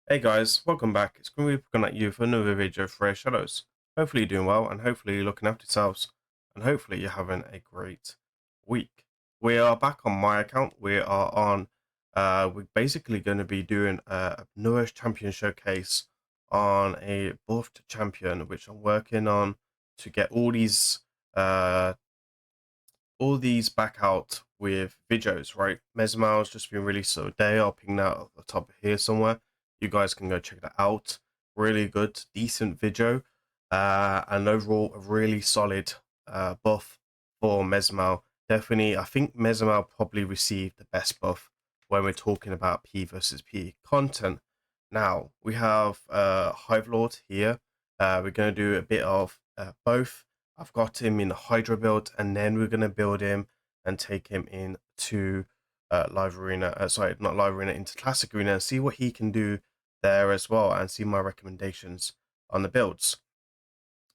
Hey guys, welcome back. It's Grimreaper coming at you for another video for Rare Shadows. Hopefully you're doing well and hopefully you're looking after yourselves and hopefully you're having a great week. We are back on my account. We are on, we're basically going to be doing a newest champion showcase on a buffed champion, which I'm working on to get uh, all these back out with videos, right? Mesmer's just been released the other day. I'll ping that at the top here somewhere. You guys can go check that out. Really good, decent video. And overall, a really solid buff for Mesmer. Definitely, I think Mesmer probably received the best buff when we're talking about P versus P content. Now, we have Hivelord here. We're going to do a bit of both. I've got him in the Hydra build, and then we're going to build him and take him into live arena. Sorry, not live arena, into classic arena, and see what he can do there as well, and see my recommendations on the builds.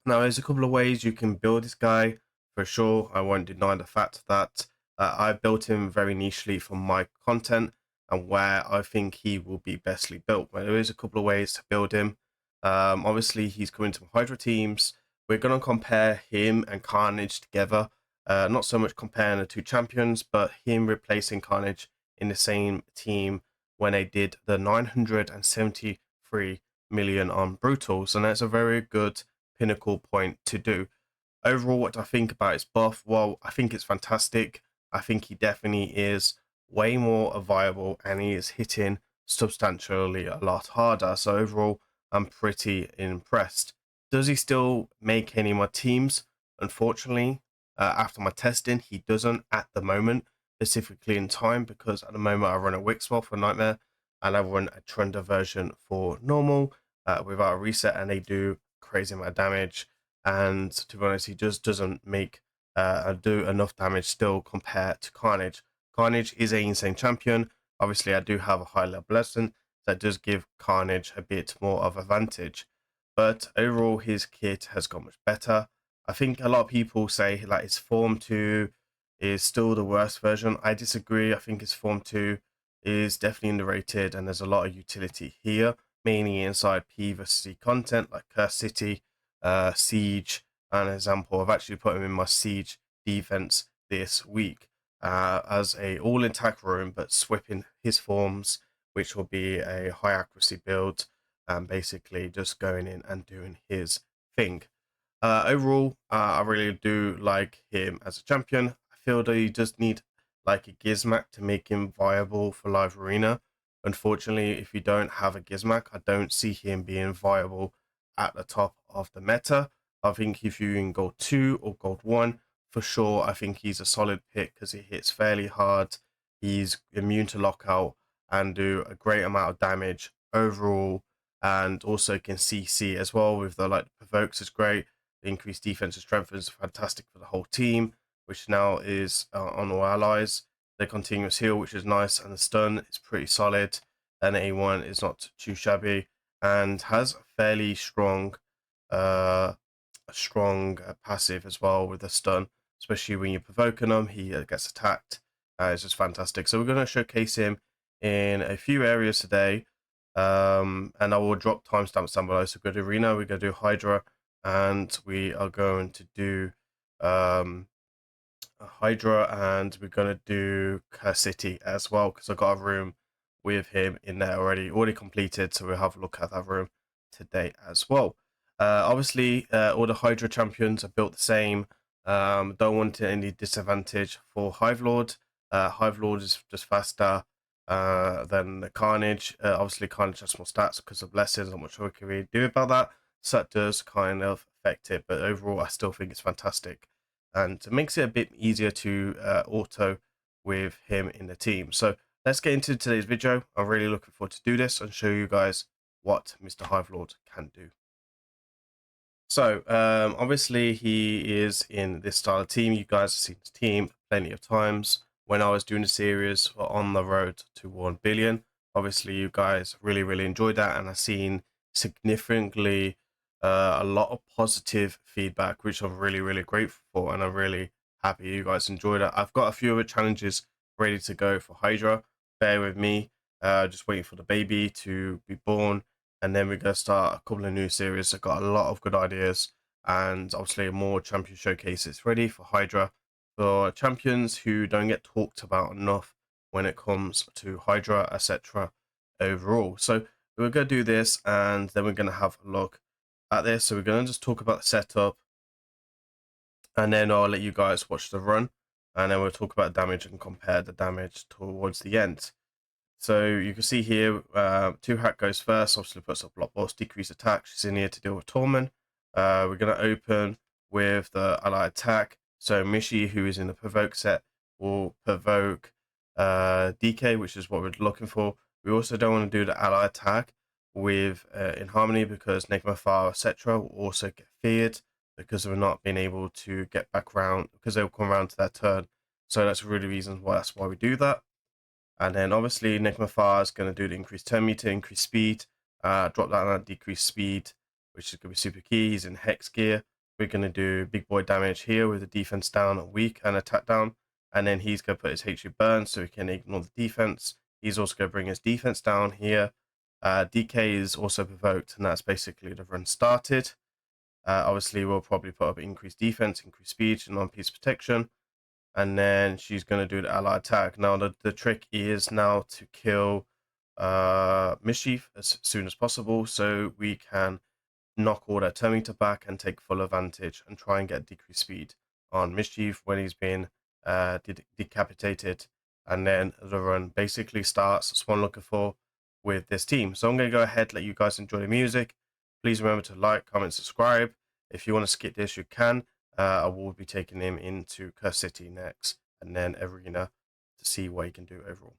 Now, there's a couple of ways you can build this guy for sure. I won't deny the fact that I built him very nichely for my content and where I think he will be bestly built. But there is a couple of ways to build him. Obviously, he's coming to Hydra teams. We're going to compare him and Carnage together. Not so much comparing the two champions, but him replacing Carnage in the same team when they did the 973 million on Brutals. And that's a very good pinnacle point to do. Overall, what do I think about his buff? Well, I think it's fantastic. I think he definitely is way more viable and he is hitting substantially a lot harder. So overall, I'm pretty impressed. Does he still make any more teams? Unfortunately, after my testing, he doesn't at the moment, specifically in time, because at the moment I run a Wixwell for Nightmare and I run a Trender version for normal without a reset, and they do crazy amount of damage. And to be honest, he just doesn't make do enough damage still compared to Carnage. Carnage is an insane champion. Obviously, I do have a high level lesson that does give Carnage a bit more of advantage. But overall, his kit has got much better. I think a lot of people say like his Form 2 is still the worst version. I disagree. I think his Form 2 is definitely underrated and there's a lot of utility here, mainly inside P versus C content like Curse City, Siege. An example, I've actually put him in my Siege defense this week as a all attack room, but swapping his forms, which will be a high accuracy build, and basically just going in and doing his thing. Overall, I really do like him as a champion. I feel that he does need like a Gizmac to make him viable for live arena. Unfortunately, if you don't have a Gizmac, I don't see him being viable at the top of the meta. I think if you're in gold 2 or gold 1, for sure, I think he's a solid pick because he hits fairly hard. He's immune to lockout and do a great amount of damage overall, and also can CC as well with the like provokes is great. The increased defensive strength is fantastic for the whole team, which now is on all allies. The continuous heal, which is nice, and the stun is pretty solid. And A1 is not too shabby and has a fairly strong passive as well with the stun, especially when you're provoking him. He gets attacked. It's just fantastic. So we're going to showcase him in a few areas today, and I will drop timestamps down below. So go to Arena, we're going to do Hydra, and we are going to do Hydra, and we're going to do City as well, because I've got a room with him in there already completed, so we'll have a look at that room today as well. Obviously, all the Hydra champions are built the same. Don't want any disadvantage for Hivelord. Hivelord is just faster than the Carnage. Obviously, Carnage has more stats because of blessings. I'm not sure we can really do about that. So that does kind of affect it, but overall, I still think it's fantastic. And it makes it a bit easier to auto with him in the team. So let's get into today's video. I'm really looking forward to do this and show you guys what Mr. Hivelord can do. So obviously he is in this style of team. You guys have seen his team plenty of times when I was doing the series on the road to 1 billion. Obviously you guys really enjoyed that, and I've seen significantly a lot of positive feedback, which I'm really grateful for, and I'm really happy you guys enjoyed it. I've got a few other challenges ready to go for Hydra. Bear with me. just waiting for the baby to be born, and then we're going to start a couple of new series. I've got a lot of good ideas, and obviously more champion showcases ready for Hydra, for champions who don't get talked about enough when it comes to Hydra, etc. overall. So we're going to do this, and then we're going to have a look at this. So we're going to just talk about the setup, and then I'll let you guys watch the run, and then we'll talk about damage and compare the damage towards the end. So you can see here, 2-hack goes first, obviously puts up block boss, decrease attack. She's in here to deal with Torment. We're going to open with the ally attack. So Mishi, who is in the provoke set, will provoke DK, which is what we're looking for. We also don't want to do the ally attack with in Harmony, because Negmafar, etc. will also get feared because we're not being able to get back round, because they'll come around to that turn. So that's really the reason why we do that. And then obviously Negmafar is going to do the increased turn meter, increase speed, drop down on decrease speed, which is going to be super key. He's in hex gear. We're going to do big boy damage here with the defense down, weak, and attack down. And then he's going to put his HU burn so he can ignore the defense. He's also going to bring his defense down here. DK is also provoked, and that's basically the run started. Obviously, we'll probably put up increased defense, increased speed, and non-piece protection. And then she's going to do the ally attack. Now, the trick is now to kill Mischief as soon as possible, so we can knock all that turn meter back and take full advantage and try and get decreased speed on Mischief when he's been decapitated. And then the run basically starts. That's what I'm looking for with this team. So I'm going to go ahead, let you guys enjoy the music. Please remember to like, comment, subscribe. If you want to skip this, you can. I will be taking him into Curse City next, and then Arena, to see what he can do overall.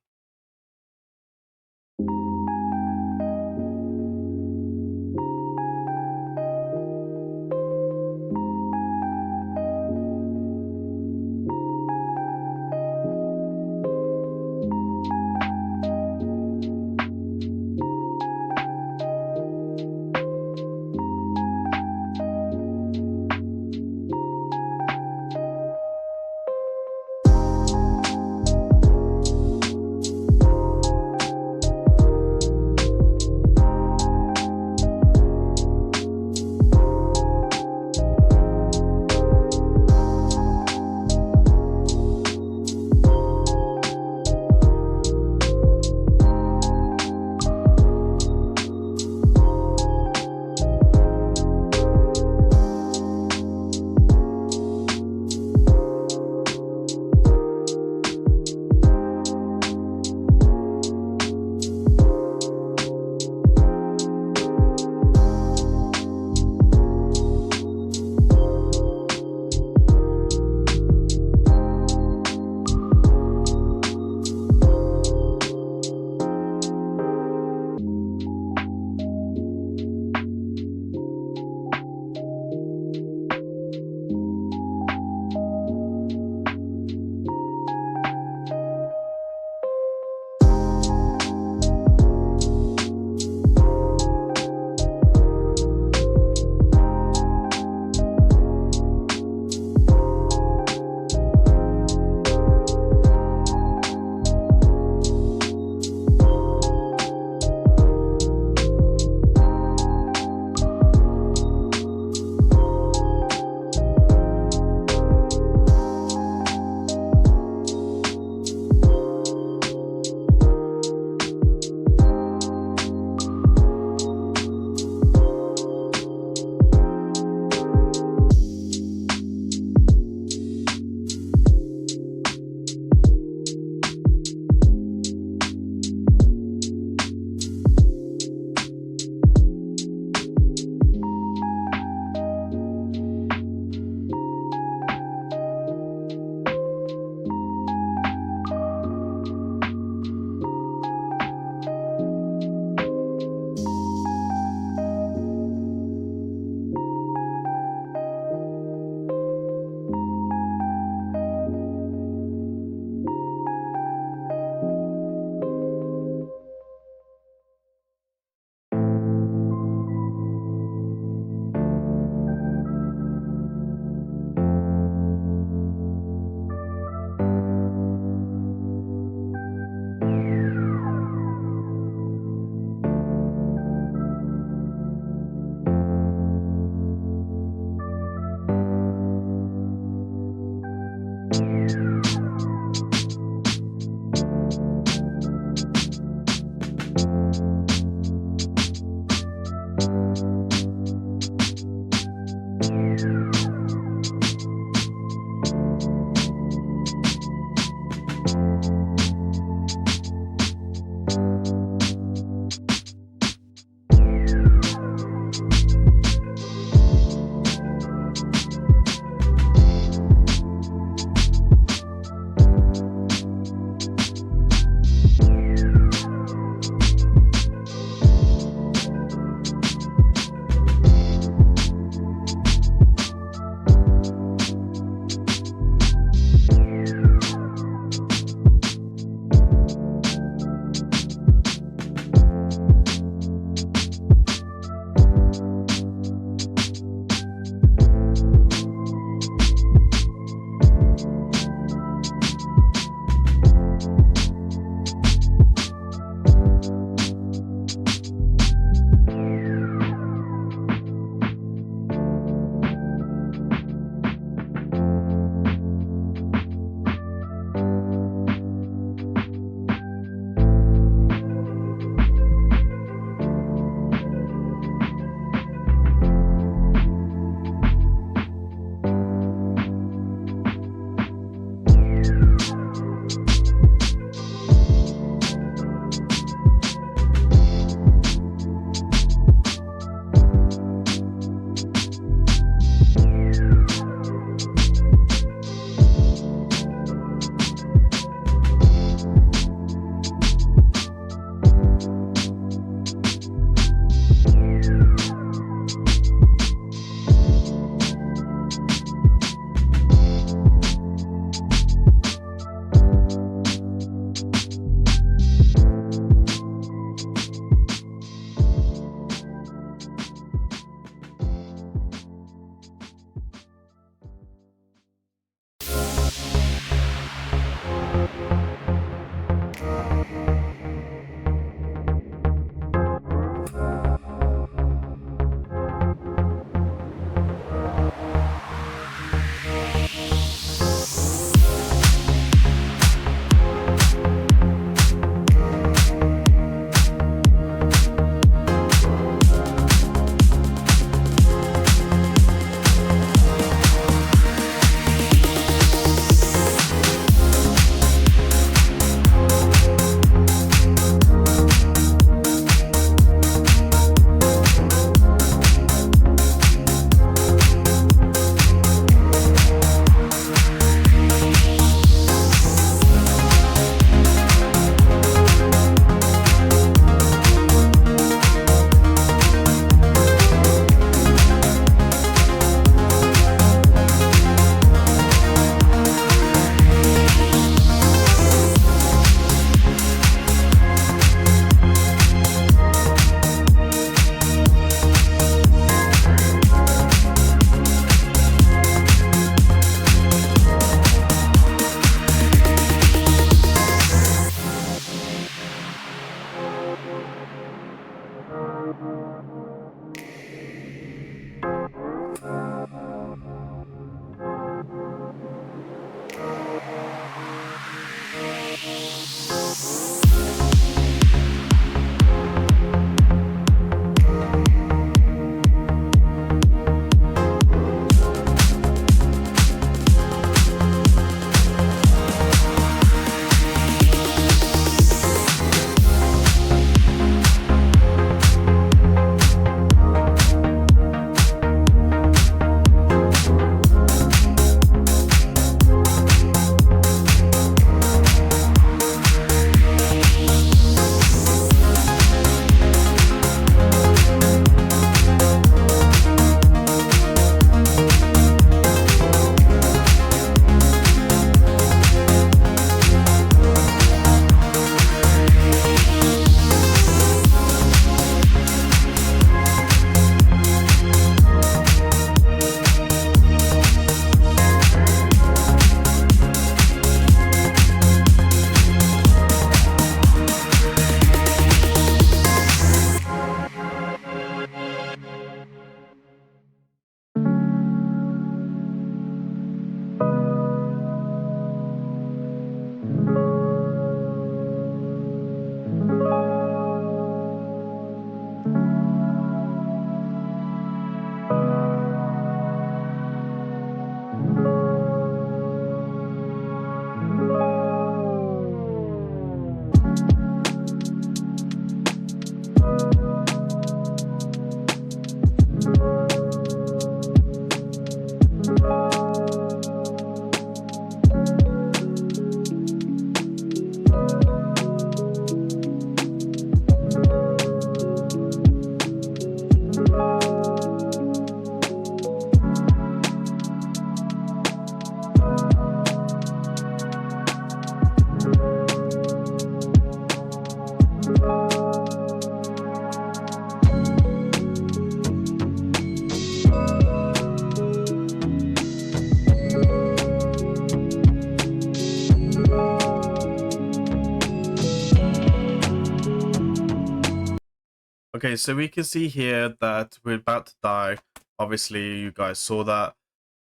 Okay, so we can see here that we're about to die. Obviously, you guys saw that.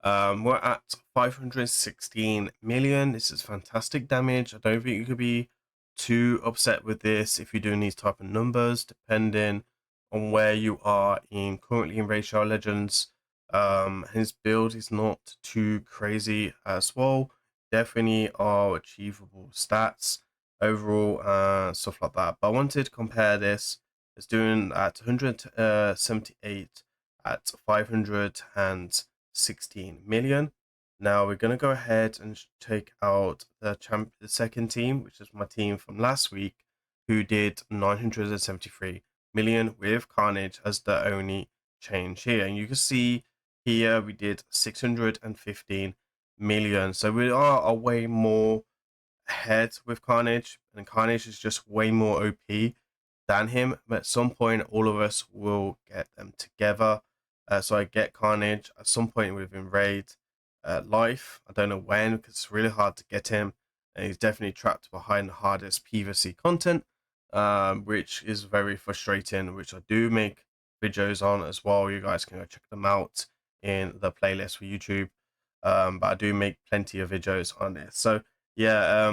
We're at 516 million. This is fantastic damage. I don't think you could be too upset with this if you're doing these type of numbers, depending on where you are in currently in Raidshadowlegends. His build is not too crazy as well. Definitely are achievable stats overall, stuff like that. But I wanted to compare this. It's doing at 178 at 516 million. Now we're going to go ahead and take out the second team, which is my team from last week, who did 973 million with Carnage as the only change here. And you can see here we did 615 million. So we are a way more ahead with Carnage, and Carnage is just way more OP than him. But at some point, all of us will get them together. So I get Carnage at some point within Raid life. I don't know when, because it's really hard to get him, and he's definitely trapped behind the hardest PvC content, which is very frustrating. Which I do make videos on as well. You guys can go check them out in the playlist for YouTube. But I do make plenty of videos on this. So yeah,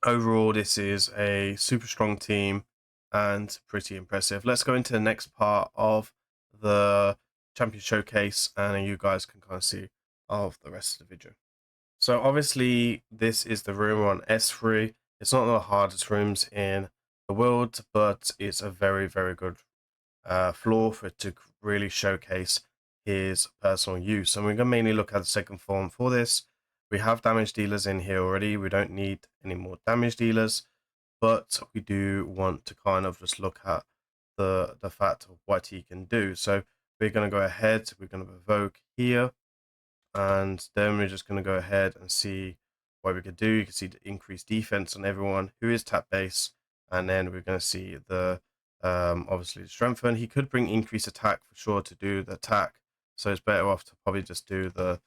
overall, this is a super strong team and pretty impressive. Let's go into the next part of the champion showcase, and you guys can kind of see of the rest of the video. So obviously, this is the room on S3. It's not the hardest rooms in the world, but it's a very, very good floor for it to really showcase his personal use. And we're going to mainly look at the second form for this. We have damage dealers in here already. We don't need any more damage dealers, but we do want to kind of just look at the fact of what he can do. So we're going to go ahead. We're going to evoke here, and then we're just going to go ahead and see what we could do. You can see the increased defense on everyone who is tap base, and then we're going to see the obviously the strengthen. He could bring increased attack for sure to do the attack, so it's better off to probably just do the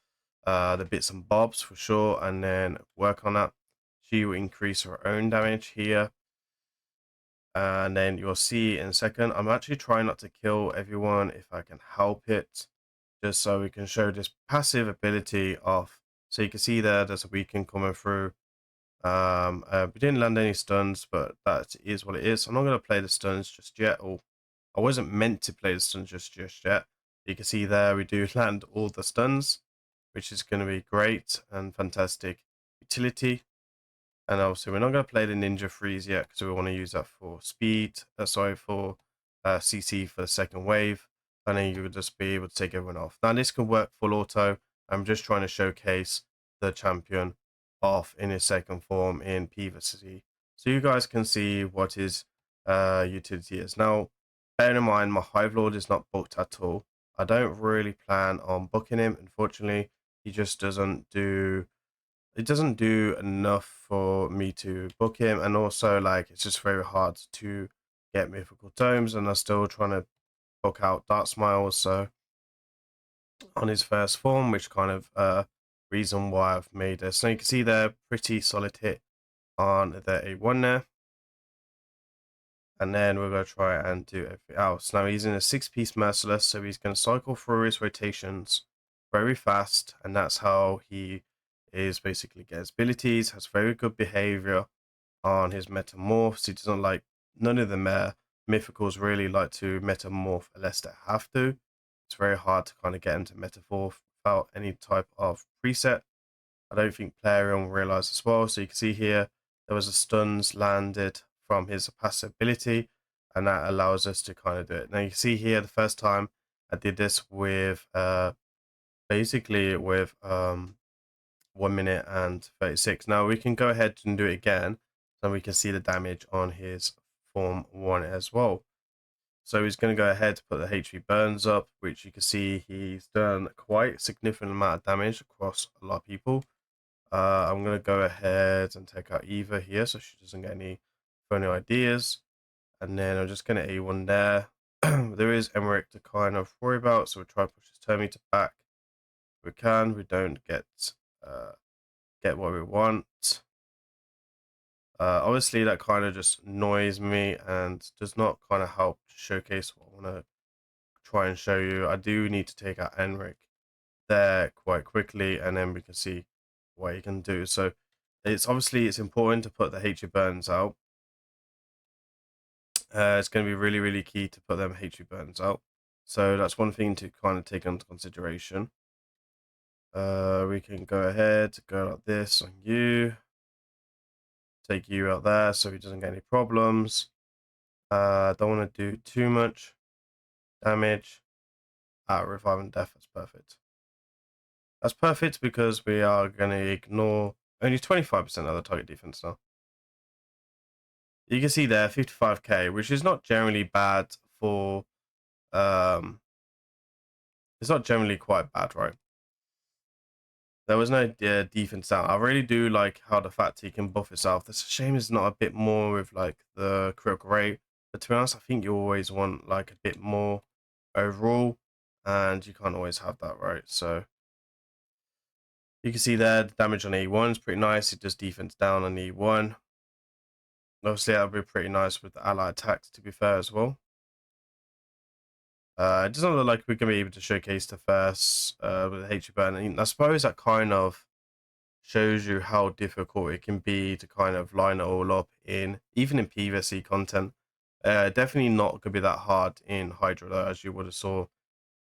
bits and bobs for sure, and then work on that. She will increase her own damage here, and then you'll see in a second. I'm actually trying not to kill everyone if I can help it, just so we can show this passive ability off. So you can see there's a weaken coming through. We didn't land any stuns, but that is what it is. I'm not going to play the stuns just yet, or I wasn't meant to play the stuns just yet. You can see there we do land all the stuns, which is going to be great and fantastic utility. And obviously we're not going to play the ninja freeze yet, because we want to use that for speed, for CC for the second wave, and then you would just be able to take everyone off. Now this can work full auto. I'm just trying to showcase the champion off in his second form in PvC, so you guys can see what his utility is. Now, bear in mind, my Hivelord is not booked at all. I don't really plan on booking him, unfortunately. He just doesn't do enough for me to book him, and also like it's just very hard to get mythical tomes, and I'm still trying to book out Dark Smiles, so on his first form, which kind of reason why I've made this. So you can see there, pretty solid hit on the A1 there, and then we're going to try and do everything else. Now he's in a 6-piece merciless, so he's going to cycle through his rotations very fast, and that's how he is basically gets abilities. Has very good behavior on his metamorphs. He doesn't like, none of the mythicals really like to metamorph unless they have to. It's very hard to kind of get him to metamorph without any type of preset. I don't think player will realize as well. So you can see here there was a stuns landed from his passive ability, and that allows us to kind of do it. Now you can see here the first time I did this with basically with 1 minute and 36. Now we can go ahead and do it again, so we can see the damage on his form 1 as well. So he's going to go ahead to put the HP burns up, which you can see he's done quite a significant amount of damage across a lot of people. I'm going to go ahead and take out Eva here so she doesn't get any funny ideas. And then I'm just going to A1 there. There is Emmerich to kind of worry about, so we'll try to push his turn meter back. We can, we don't get what we want. Obviously, that kind of just annoys me and does not kind of help to showcase what I want to try and show you. I do need to take out Enric there quite quickly, and then we can see what he can do. So it's important to put the HE burns out. It's going to be really, really key to put them HE burns out. So that's one thing to kind of take into consideration. We can go ahead, go like this on you. Take you out there so he doesn't get any problems. Don't want to do too much damage. Revive and death, that's perfect. That's perfect because we are going to ignore only 25% of the target defense now. You can see there 55k, which is not generally bad for it's not generally quite bad, right? There was no defense out. I really do like how the fact he can buff itself. It's a shame it's not a bit more with like the critical rate. But to be honest, I think you always want like a bit more overall, and you can't always have that, right? So you can see there the damage on E1 is pretty nice. It does defense down on E1. Obviously, that would be pretty nice with the ally attacks, to be fair, as well. It doesn't look like we're going to be able to showcase the first with the HE burn. And I suppose that kind of shows you how difficult it can be to kind of line it all up in, even in PvC content. Definitely not going to be that hard in Hydra, though, as you would have saw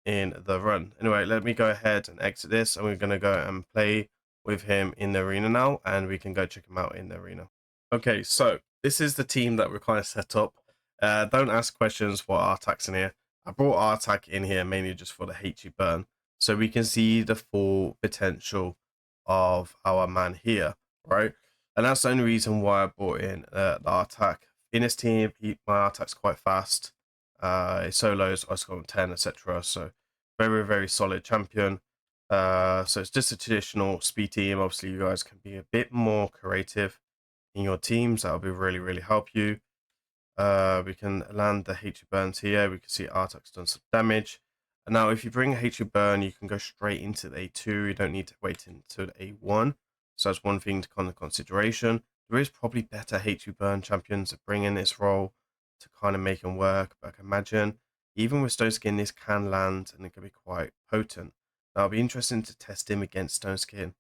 in the run. Anyway, let me go ahead and exit this, and we're going to go and play with him in the arena now, and we can go check him out in the arena. Okay, so this is the team that we're kind of set up. Don't ask questions for Artak's in here. I brought Artak in here mainly just for the HE burn, so we can see the full potential of our man here, right? And that's the only reason why I brought in the Artak. In his team, my Artak's quite fast. His solos, I score 10, etc. So very, very solid champion. So it's just a traditional speed team. Obviously, you guys can be a bit more creative in your teams. That'll be really help you. We can land the HE burns here. We can see Artak's done some damage. And now if you bring a HE burn, you can go straight into the A2. You don't need to wait until the A1. So that's one thing to kind of consideration. There is probably better HE burn champions that bring in this role to kind of make them work. But I can imagine even with Stone Skin, this can land and it can be quite potent. Now it'll be interesting to test him against Stone Skin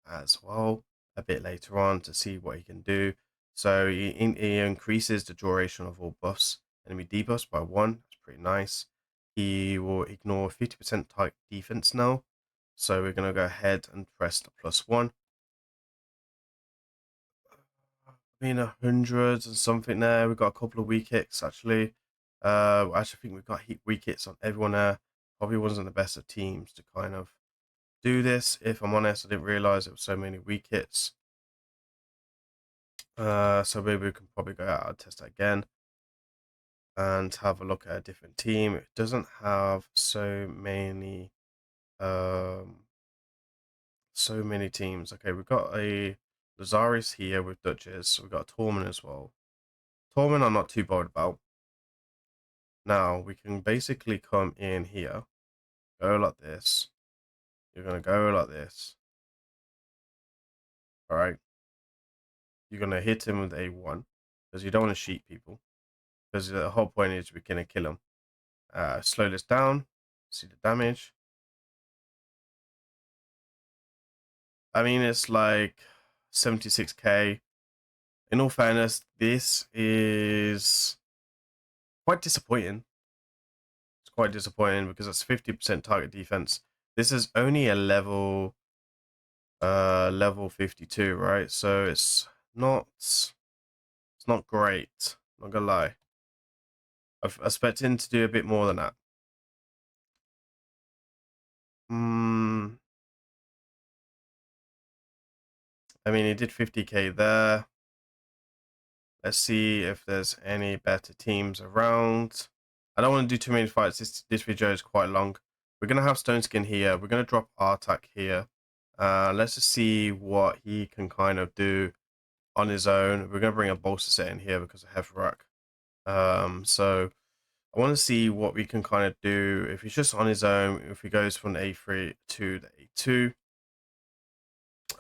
as well a bit later on to see what he can do. So he increases the duration of all buffs, enemy debuffs by 1. That's pretty nice. He will ignore 50% type defense now. So we're going to go ahead and press the +1. I mean, hundreds and something there. We've got a couple of weak hits actually. I actually think we've got weak hits on everyone there. Probably wasn't the best of teams to kind of do this. If I'm honest, I didn't realize there were so many weak hits. So maybe we can probably go out and test that again and have a look at a different team. It doesn't have so many teams. Okay, we've got a Lazaris here with Duchess. We've got a Torment as well. Torment I'm not too bothered about. Now we can basically come in here, go like this. You're gonna go like this. Alright. You're gonna hit him with A1 because you don't want to sheep people. Because the whole point is we're gonna kill him. Slow this down, see the damage. I mean, it's like 76k. In all fairness, this is quite disappointing. It's quite disappointing because that's 50% target defense. This is only a level 52, right? So it's not great. Not gonna lie. I expect him to do a bit more than that. I mean, he did 50k there. Let's see if there's any better teams around. I don't want to do too many fights. This video is quite long. We're going to have Stone Skin here. We're going to drop Artak here. Let's just see what he can kind of do on his own. We're going to bring a bolster set in here because of Hefrak. So I want to see what we can kind of do if he's just on his own, if he goes from the A3 to the A2.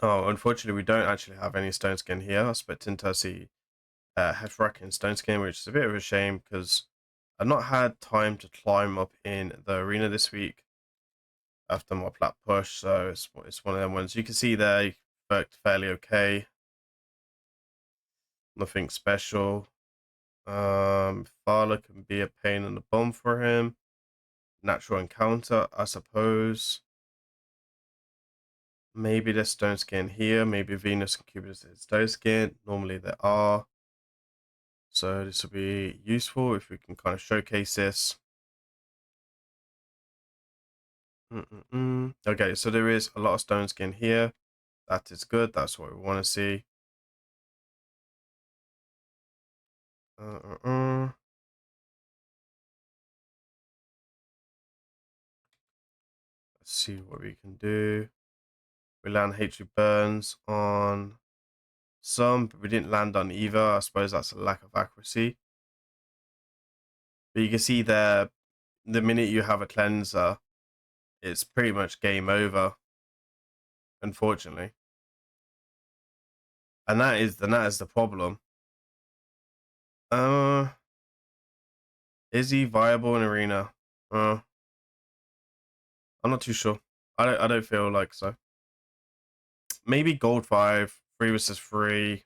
Oh, unfortunately, we don't actually have any Stone Skin here. I expect to see Hethrak in Stone Skin, which is a bit of a shame because I've not had time to climb up in the arena this week after my plat push, so it's one of them ones. You can see there, he worked fairly okay. Nothing special. Fala can be a pain in the bum for him. Natural encounter, I suppose. Maybe there's Stone Skin here. Maybe Venus and Cupidus is Stone Skin. Normally there are. So this will be useful if we can kind of showcase this. Okay, so there is a lot of Stone Skin here. That is good. That's what we want to see. Let's see what we can do. We land Hatred Burns on some, but we didn't land on either. I suppose that's a lack of accuracy. But you can see there, the minute you have a cleanser, it's pretty much game over, unfortunately. And that is the problem. Is he viable in arena? I'm not too sure. I don't feel like so. Maybe gold 5, 3 versus 3.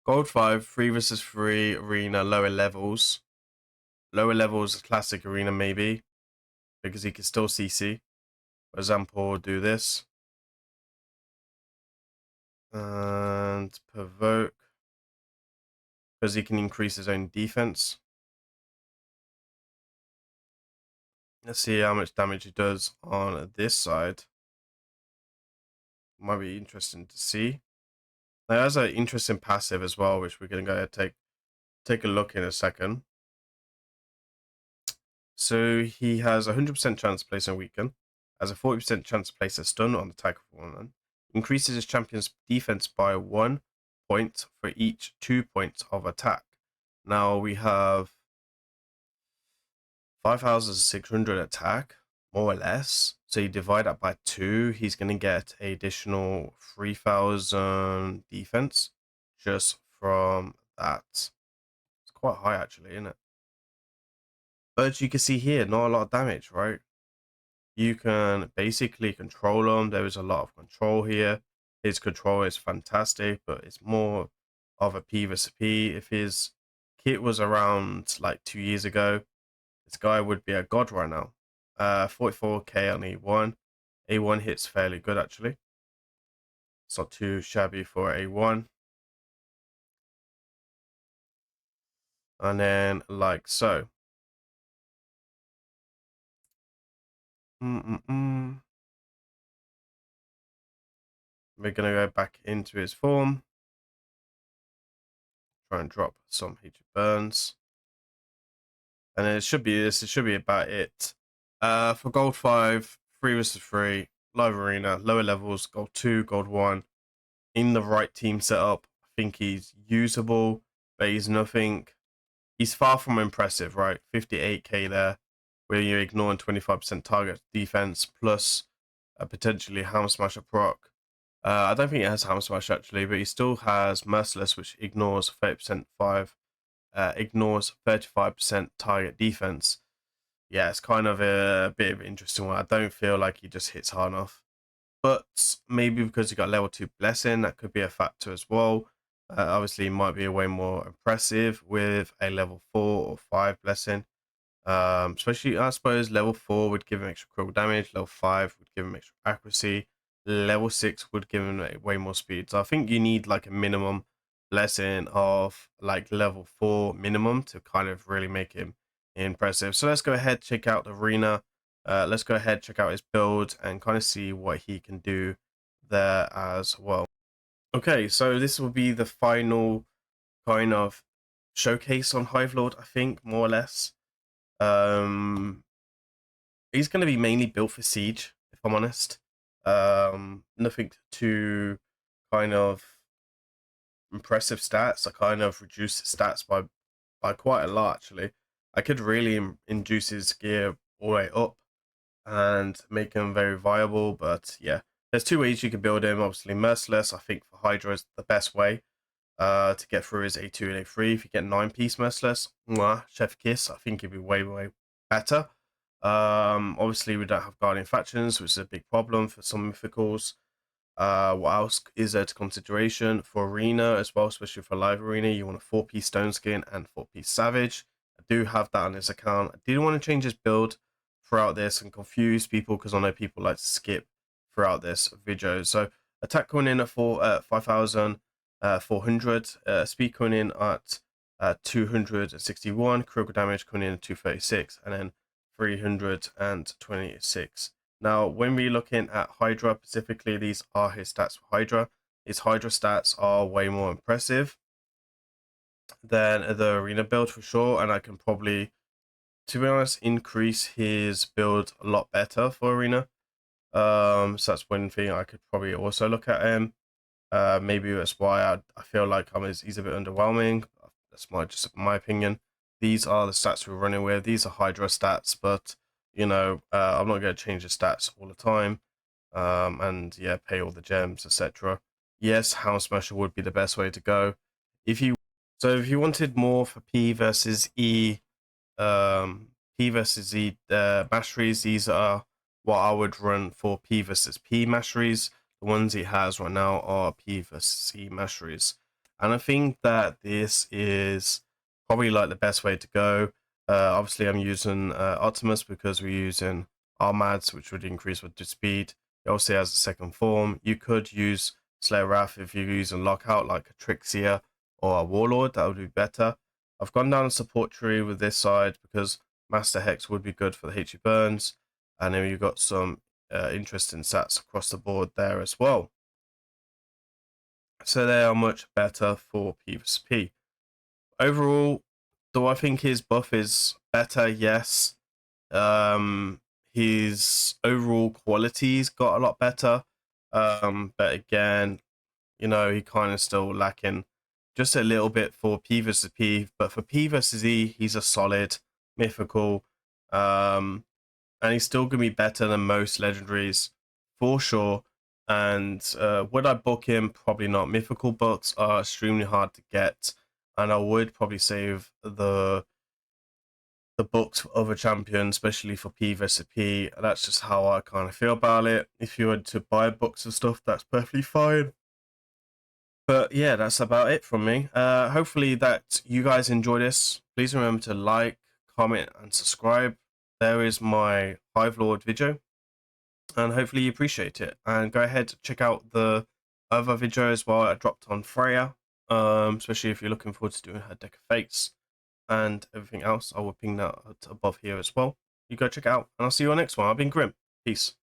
Gold 5, 3 versus 3 arena, lower levels. Lower levels, classic arena maybe, because he can still CC. For example, do this. And provoke, because he can increase his own defense. Let's see how much damage he does on this side. Might be interesting to see. Now, has an interesting passive as well, which we're going to go ahead and take a look in a second. So he has a 100% chance to place a weaken, has a 40% chance to place a stun on the attack of one, increases his champion's defense by 1 point for each 2 points of attack. Now we have 5,600 attack, more or less. So you divide that by 2, he's going to get an additional 3,000 defense just from that. It's quite high actually, isn't it? But you can see here, not a lot of damage, right? You can basically control him. There is a lot of control here. His control is fantastic, but it's more of a P versus P. If his kit was around like 2 years ago, this guy would be a god right now. 44k on A1. A1 hits fairly good actually. It's not too shabby for A1. And then like so. We're gonna go back into his form. Try and drop some Hatred Burns. And then it should be this. It should be about it. For gold 5, 3 versus 3, live arena, lower levels, gold 2, gold 1. In the right team setup, I think he's usable, but he's nothing. He's far from impressive, right? 58k there, where you're ignoring 25% target defense plus potentially Hammer Smasher proc. I don't think it has Hammer Smash actually, but he still has Merciless, which ignores 30% 5. Ignores 35% target defense. Yeah, it's kind of a bit of an interesting one. I don't feel like he just hits hard enough. But maybe because he got level 2 Blessing, that could be a factor as well. Obviously, he might be way more impressive with a level 4 or 5 Blessing. Especially, I suppose, level 4 would give him extra critical damage. Level 5 would give him extra accuracy. Level 6 would give him way more speed. So I think you need like a minimum Blessing of like level 4 minimum to kind of really make him impressive. So let's go ahead, check out the arena. Let's go ahead, check out his build and kind of see what he can do there as well. Okay, so this will be the final kind of showcase on Hivelord, I think, more or less. He's going to be mainly built for Siege, if I'm honest. Nothing too kind of impressive stats. I kind of reduced his stats by quite a lot actually. I could really induce his gear all the way up and make him very viable, but yeah, there's 2 ways you can build him. Obviously Merciless, I think for Hydra is the best way. to get through his A2 and A3. If you get 9-piece Merciless, mwah, chef kiss, I think it'd be way better. Obviously we don't have Guardian Factions, which is a big problem for some mythicals. What else is there to consideration for Arena as well, especially for live Arena? You want a 4-piece Stone Skin and 4-piece Savage. I do have that on this account. I didn't want to change his build throughout this and confuse people, because I know people like to skip throughout this video. So attack coming in at 5,400, speed coming in at 261, critical damage coming in at 236, and then 326. Now, when we're looking at Hydra specifically, these are his stats for Hydra. His Hydra stats are way more impressive than the Arena build for sure, and I can probably, to be honest, increase his build a lot better for Arena. So that's one thing I could probably also look at him. Maybe that's why I feel like he's a bit underwhelming. That's just my opinion. These are the stats we're running with. These are Hydra stats, but you know, I'm not going to change the stats all the time. And yeah, pay all the gems, etc. Yes, Hound Smasher would be the best way to go. If you wanted more for P versus E, masteries, these are what I would run for P versus P masteries. The ones he has right now are P versus E masteries, and I think that this is probably like the best way to go. Obviously, I'm using Optimus because we're using Armads, which would increase with the speed. It also has a second form. You could use Slayer Wrath if you're using Lockout, like a Trixier or a Warlord. That would be better. I've gone down a support tree with this side because Master Hex would be good for the HE burns, and then you've got some interesting stats across the board there as well. So they are much better for PvP. Overall, do I think his buff is better? Yes. His overall qualities got a lot better. But again, you know, he kind of still lacking just a little bit for P versus P. But for P versus E, he's a solid mythical. And he's still going to be better than most legendaries for sure. And would I book him? Probably not. Mythical books are extremely hard to get, and I would probably save the books for other champions, especially for P versus P. That's just how I kind of feel about it. If you were to buy books and stuff, that's perfectly fine. But yeah, that's about it from me. Hopefully that you guys enjoy this. Please remember to like, comment, and subscribe. There is my Hivelord video, and hopefully you appreciate it. And go ahead, check out the other video as well I dropped on Freya, especially if you're looking forward to doing her deck of fates and everything else. I will ping that above here as well. You go check it out, and I'll see you on the next one. I've been Grim. Peace.